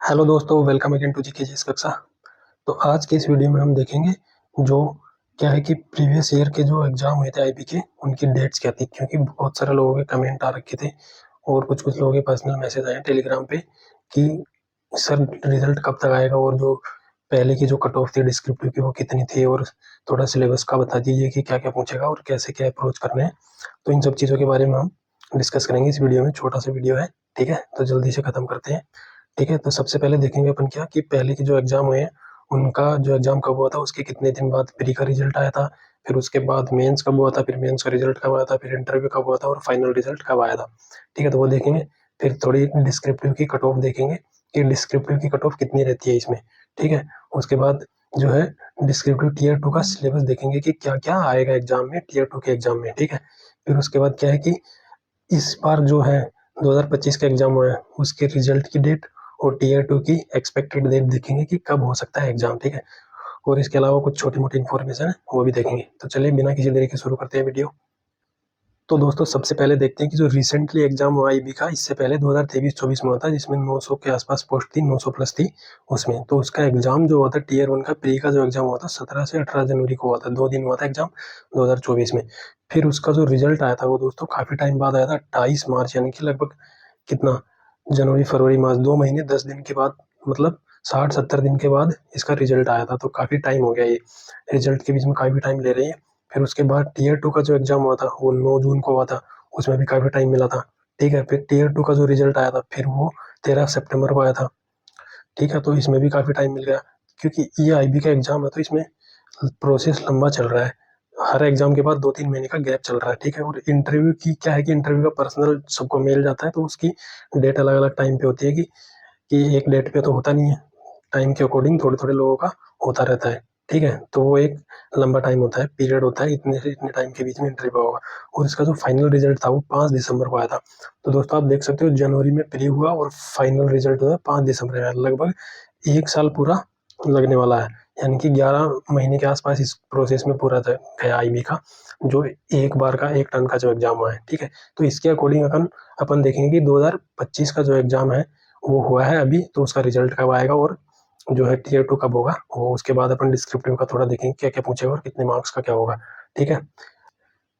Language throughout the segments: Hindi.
हेलो दोस्तों, welcome again to GK GS कक्षा। तो आज के इस वीडियो में हम देखेंगे जो क्या है कि प्रीवियस ईयर के जो एग्जाम हुए थे आईबी के, उनकी डेट्स क्या थी। क्योंकि बहुत सारे लोगों के कमेंट आ रखे थे और कुछ कुछ लोगों के पर्सनल मैसेज आए टेलीग्राम पे कि सर रिजल्ट कब तक आएगा, और जो पहले की जो कट ऑफ थी डिस्क्रिप्टिव की वो कितनी थी, और थोड़ा सिलेबस का बता दीजिए कि क्या क्या पूछेगा और कैसे क्या अप्रोच करने हैं। तो इन सब चीज़ों के बारे में हम डिस्कस करेंगे इस वीडियो में। छोटा सा वीडियो है, ठीक है, तो जल्दी से खत्म करते हैं। ठीक है, तो सबसे पहले देखेंगे अपन क्या कि पहले के जो एग्जाम हुए हैं उनका जो एग्जाम कब हुआ था, उसके कितने दिन बाद प्री का रिजल्ट आया था, फिर उसके बाद मेंस कब हुआ था, फिर मेंस का रिजल्ट कब आया था, फिर इंटरव्यू कब हुआ था और फाइनल रिजल्ट कब आया था। ठीक है, तो वो देखेंगे। फिर थोड़ी डिस्क्रिप्टिव की कट ऑफ देखेंगे कि डिस्क्रिप्टिव की कट ऑफ कितनी रहती है इसमें। ठीक है, उसके बाद जो है डिस्क्रिप्टिव टीयर 2 का सिलेबस देखेंगे कि क्या क्या आएगा एग्जाम में, टीयर 2 के एग्जाम में। ठीक है, फिर उसके बाद क्या है कि इस बार जो है 2025 का एग्जाम हुआ है उसके रिजल्ट की डेट और टीयर 2 की एक्सपेक्टेड डेट देखेंगे कि कब हो सकता है एग्जाम। ठीक है, और इसके अलावा कुछ छोटी मोटी इन्फॉर्मेशन है वो भी देखेंगे। तो चलिए बिना किसी देरी के शुरू करते हैं वीडियो। तो दोस्तों सबसे पहले देखते हैं कि जो रिसेंटली एग्जाम हुआ आईबी का, इससे पहले 2023-24 में हुआ था, जिसमें 900 के आसपास पोस्ट थी, 900 प्लस थी उसमें। तो उसका एग्जाम जो हुआ था टीयर 1 का प्री का जो एग्जाम हुआ था 17 से 18 जनवरी को हुआ था, 2 दिन हुआ था एग्जाम 2024 में। फिर उसका जो रिजल्ट आया था वो दोस्तों काफी टाइम बाद आया था, 28 मार्च, यानी कि लगभग कितना, जनवरी फरवरी मार्च, 2 महीने 10 दिन के बाद, मतलब 60-70 दिन के बाद इसका रिजल्ट आया था। तो काफी टाइम हो गया ये रिजल्ट के बीच में, काफी टाइम ले रहे हैं। फिर उसके बाद टीयर 2 का जो एग्जाम हुआ था वो 9 जून को हुआ था, उसमें भी काफी टाइम मिला था। ठीक है, फिर टीयर 2 का जो रिजल्ट आया था फिर वो 13 सितंबर को आया था। ठीक है, तो इसमें भी काफी टाइम मिल गया, क्योंकि ये आईबी का एग्जाम है तो इसमें प्रोसेस लंबा चल रहा है। हर एग्जाम के बाद 2-3 महीने का गैप चल रहा है। ठीक है, और इंटरव्यू की क्या है कि इंटरव्यू का पर्सनल सबको मेल जाता है, तो उसकी डेट अलग अलग टाइम पे होती है कि एक डेट पे तो होता नहीं है, टाइम के अकॉर्डिंग थोड़े थोड़े लोगों का होता रहता है। ठीक है, तो वो एक लंबा टाइम होता है, पीरियड होता है, इतने से इतने टाइम के बीच में इंटरव्यू होगा। और इसका जो फाइनल रिजल्ट था वो 5 दिसंबर को आया था। तो दोस्तों आप देख सकते हो, जनवरी में प्री हुआ और फाइनल रिजल्ट जो है 5 दिसंबर में आया। लगभग 1 साल पूरा लगने वाला है, यानी कि 11 महीने के आसपास इस प्रोसेस में पूरा गया आईबी का, जो एक बार का 1 टर्न का जो एग्जाम हुआ है। ठीक है, तो इसके अकॉर्डिंग अपन देखेंगे कि 2025 का जो एग्जाम है वो हुआ है अभी, तो उसका रिजल्ट कब आएगा और जो है टीयर 2 कब होगा वो। उसके बाद अपन डिस्क्रिप्टिव का थोड़ा देखेंगे क्या क्या पूछेगा और कितने मार्क्स का क्या होगा। ठीक है,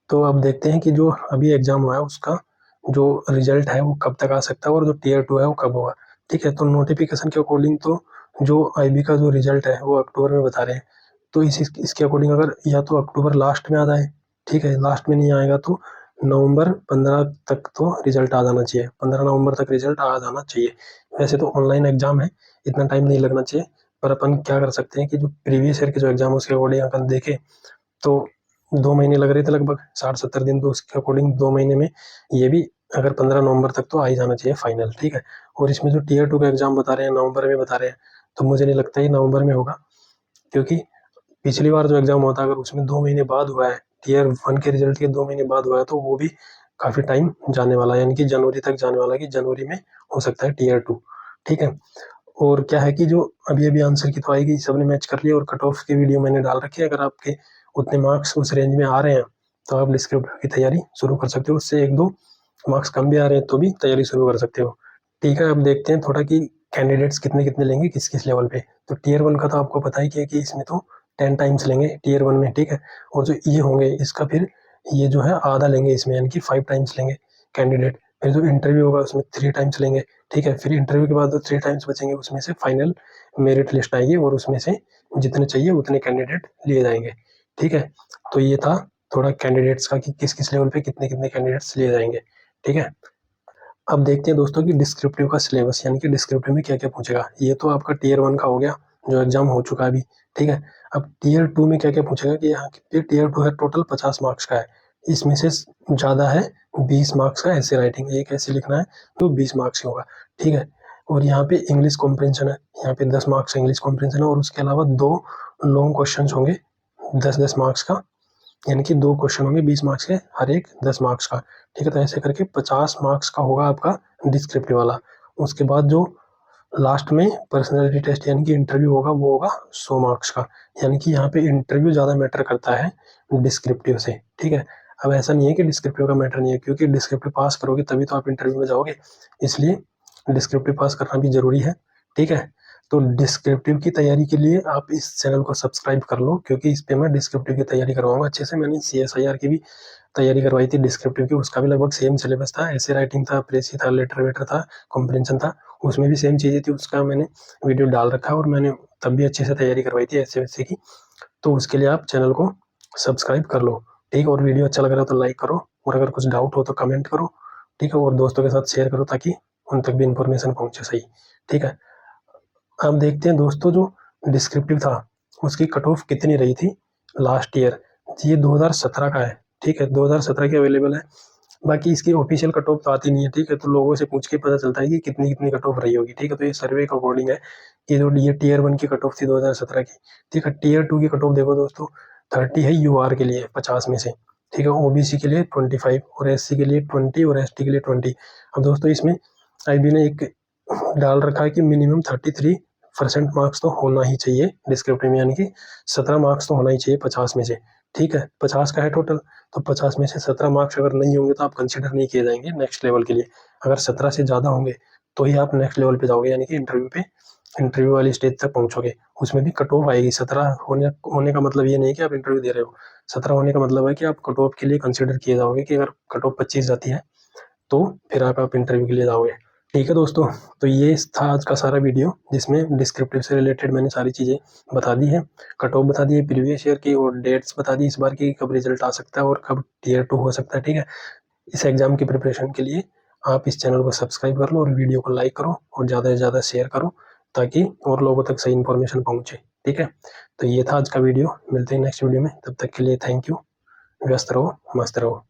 तो अब देखते हैं कि जो अभी एग्जाम हुआ है उसका जो रिजल्ट है वो कब तक आ सकता है और जो टीयर 2 है वो कब होगा। ठीक है, तो नोटिफिकेशन के अकॉर्डिंग तो जो आईबी का जो रिजल्ट है वो अक्टूबर में बता रहे हैं। तो इसके अकॉर्डिंग अगर या तो अक्टूबर लास्ट में आ जाए, ठीक है, लास्ट में नहीं आएगा तो नवंबर 15 तक तो रिजल्ट आ जाना चाहिए, 15 नवंबर तक रिजल्ट आ जाना चाहिए। वैसे तो ऑनलाइन एग्जाम है, इतना टाइम नहीं लगना चाहिए, पर अपन क्या कर सकते हैं कि जो प्रीवियस ईयर के जो एग्जाम उसके अकॉर्डिंग अपन देखें तो 2 महीने लग रहे थे, लगभग 60-70 दिन, तो उसके अकॉर्डिंग 2 महीने में ये भी अगर 15 नवंबर तक तो आ ही जाना चाहिए फाइनल। ठीक है, और इसमें जो टीयर 2 का एग्जाम बता रहे हैं नवंबर में बता रहे हैं, तो मुझे नहीं लगता ये नवंबर में होगा, क्योंकि पिछली बार जो एग्जाम हुआ था अगर उसमें 2 महीने बाद हुआ है, टीयर 1 के रिजल्ट के 2 महीने बाद हुआ है, तो वो भी काफी टाइम जाने वाला है, यानी कि जनवरी तक जाने वाला है, कि जनवरी में हो सकता है टीयर 2। ठीक है, और क्या है कि जो अभी अभी आंसर की तो आएगी, सबने मैच कर लिया और कट ऑफ की वीडियो मैंने डाल रखी है। अगर आपके उतने मार्क्स उस रेंज में आ रहे हैं तो आप डिस्क्रिप्टिव की तैयारी शुरू कर सकते हो, उससे 1-2 मार्क्स कम भी आ रहे हैं तो भी तैयारी शुरू कर सकते हो। ठीक है, अब देखते हैं थोड़ा कि कैंडिडेट्स कितने कितने लेंगे किस किस लेवल पे। तो टीयर 1 का तो आपको पता ही कि इसमें तो 10 टाइम्स लेंगे टीयर 1 में। ठीक है, और जो ये होंगे इसका फिर ये जो है आधा लेंगे इसमें, यानी कि 5 टाइम्स लेंगे कैंडिडेट। फिर जो इंटरव्यू होगा उसमें 3 टाइम्स लेंगे। ठीक है, फिर इंटरव्यू के बाद जो 3 टाइम्स बचेंगे उसमें से फाइनल मेरिट लिस्ट आएगी और उसमें से जितने चाहिए उतने कैंडिडेट लिए जाएंगे। ठीक है, तो ये था थोड़ा कैंडिडेट्स का कि किस किस लेवल पे कितने कितने कैंडिडेट्स लिए जाएंगे। ठीक है, अब देखते हैं दोस्तों कि डिस्क्रिप्टिव का सिलेबस, यानी कि डिस्क्रिप्टिव में क्या क्या पूछेगा। ये तो आपका टीयर 1 का हो गया जो एग्जाम हो चुका है अभी। ठीक है, अब टीयर 2 में क्या क्या पूछेगा कि यहाँ टीयर 2 है, टोटल 50 मार्क्स का है, इसमें से ज्यादा है 20 मार्क्स का ऐसे राइटिंग, एक ऐसे लिखना है तो 20 मार्क्स ही होगा। ठीक है, और यहाँ पे इंग्लिश कॉम्प्रिहेंशन है, यहाँ पे 10 मार्क्स इंग्लिश कॉम्प्रिहेंशन है, और उसके अलावा 2 लॉन्ग क्वेश्चन होंगे 10-10 मार्क्स का, यानी कि 2 क्वेश्चन होंगे 20 मार्क्स के, हर एक 10 मार्क्स का। ठीक है, तो ऐसे करके 50 मार्क्स का होगा आपका डिस्क्रिप्टिव वाला। उसके बाद जो लास्ट में पर्सनैलिटी टेस्ट यानी कि इंटरव्यू होगा वो होगा 100 मार्क्स का, यानी कि यहाँ पे इंटरव्यू ज़्यादा मैटर करता है डिस्क्रिप्टिव से। ठीक है, अब ऐसा नहीं है कि डिस्क्रिप्टिव का मैटर नहीं है, क्योंकि डिस्क्रिप्टिव पास करोगे तभी तो आप इंटरव्यू में जाओगे, इसलिए डिस्क्रिप्टिव पास करना भी जरूरी है। ठीक है। तो डिस्क्रिप्टिव की तैयारी के लिए आप इस चैनल को सब्सक्राइब कर लो, क्योंकि इस पे मैं डिस्क्रिप्टिव की तैयारी करवाऊंगा अच्छे से। मैंने CSIR की भी तैयारी करवाई थी डिस्क्रिप्टिव की, उसका भी लगभग सेम सिलेबस था, ऐसे राइटिंग था, प्रेसी था, लेटर वेटर था, कॉम्प्रिहेंशन था, उसमें भी सेम चीज़ें थी। उसका मैंने वीडियो डाल रखा है और मैंने तब भी अच्छे से तैयारी करवाई थी ऐसे वैसे की। तो उसके लिए आप चैनल को सब्सक्राइब कर लो, ठीक। और वीडियो अच्छा लग रहा है तो लाइक करो, और अगर कुछ डाउट हो तो कमेंट करो, ठीक है। और दोस्तों के साथ शेयर करो ताकि उन तक भी इंफॉर्मेशन पहुंचे सही, ठीक है। अब देखते हैं दोस्तों, जो डिस्क्रिप्टिव था उसकी कट ऑफ कितनी रही थी लास्ट ईयर। ये 2017 का है, ठीक है, 2017 की अवेलेबल है। बाकी इसकी ऑफिशियल कट ऑफ तो आती नहीं है, ठीक है। तो लोगों से पूछ के पता चलता है कि कितनी कितनी कट ऑफ रही होगी, ठीक है। तो ये सर्वे के अकॉर्डिंग है कि जो ये टीयर 1 की कट ऑफ थी 2017 की, ठीक है। टीयर 2 की कट ऑफ देखो दोस्तों, 30 है UR के लिए 50 में से, ठीक है। OBC के लिए 25 और SC के लिए 20 और ST के लिए 20। अब दोस्तों इसमें IB ने एक डाल रखा है कि मिनिमम 33% मार्क्स तो होना ही चाहिए डिस्क्रिप्टिव में, यानी कि 17 मार्क्स तो होना ही चाहिए 50 में से, ठीक है। 50 का है टोटल, तो 50 में से 17 मार्क्स अगर नहीं होंगे तो आप कंसिडर नहीं किए जाएंगे नेक्स्ट लेवल के लिए। अगर 17 से ज़्यादा होंगे तो ही आप नेक्स्ट लेवल पे जाओगे, यानी कि इंटरव्यू वाली स्टेज तक पहुंचोगे। उसमें भी कट ऑफ आएगी। 17 होने का मतलब ये नहीं कि आप इंटरव्यू दे रहे हो। 17 होने का मतलब है कि आप कट ऑफ के लिए कंसिडर किए जाओगे, कि अगर कट ऑफ 25 जाती है तो फिर आप इंटरव्यू के लिए जाओगे, ठीक है दोस्तों। तो ये था आज का सारा वीडियो, जिसमें डिस्क्रिप्टिव से रिलेटेड मैंने सारी चीज़ें बता दी है, कट ऑफ बता दी है प्रीवियस ईयर की, और डेट्स बता दी इस बार की, कब रिजल्ट आ सकता है और कब टीयर 2 हो सकता है, ठीक है। इस एग्जाम की प्रिपरेशन के लिए आप इस चैनल को सब्सक्राइब कर लो और वीडियो को लाइक करो और ज़्यादा से ज़्यादा शेयर करो, ताकि और लोगों तक सही इन्फॉर्मेशन पहुँचे, ठीक है। तो ये था आज का वीडियो, मिलते हैं नेक्स्ट वीडियो में, तब तक के लिए थैंक यू। व्यस्त रहो, मस्त रहो।